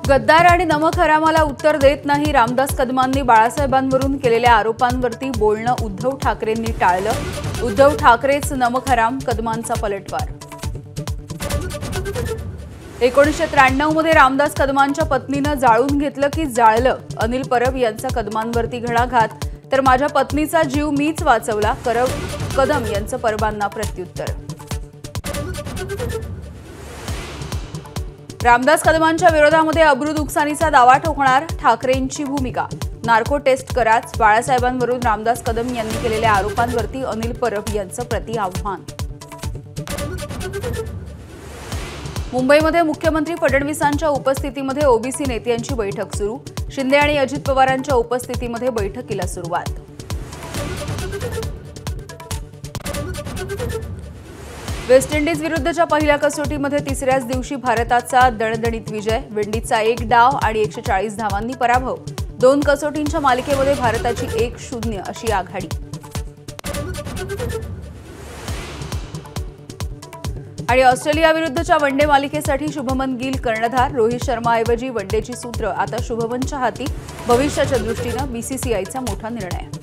गद्दार आणि नमक-हरामाला उत्तर देत नाही रामदास कदमांनी बाळासाहेबांवरून केलेल्या आरोपांवरती बोलणं उद्धव ठाकरेंनी टाळलं। उद्धव ठाकरेच नमक-हराम, कदमांचा पलटवार। 1993 मध्ये रामदास कदमांच्या पत्नीनं जाळून घेतलं की जाळलं। अनिल परब यांचा कदमांवरती घणाघात, तर माझ्या पत्नीचा जीव मीच वाचवला, कदम यांचं परबांना प्रत्युत्तर। रामदास कदमांच्या विरोधामध्ये अब्रू नुकसानीचा दावा ठोकणार ठाकरेंची भूमिका। नार्को टेस्ट कराच, बाळासाहेबांवरून रामदास कदम यांनी केलेल्या आरोपांवरती अनिल परब यांचं प्रतिआव्हान। मुंबईमध्ये मुख्यमंत्री फडणवीसांच्या उपस्थितीमध्ये ओबीसी नेत्यांची बैठक सुरू। शिंदे आणि अजित पवारांच्या उपस्थितीमध्ये बैठकीला सुरुवात। वेस्ट इंडिज विरुद्धच्या पहिल्या कसोटीमध्ये तिसऱ्याच दिवशी भारताचा दणदणीत विजय। विंडीजचा 1 डाव आणि 140 धावांनी पराभव। 2 कसोटींच्या मालिकेमध्ये भारताची 1-0 अशी आघाडी। आणि ऑस्ट्रेलिया विरुद्धच्या वनडे मालिकेसाठी शुभमन गिल कर्णधार। रोहित शर्माऐवजी वनडेची सूत्र आता शुभमनच्या हाती। भविष्याच्या दृष्टीने बीसीसीआयचा मोठा निर्णय।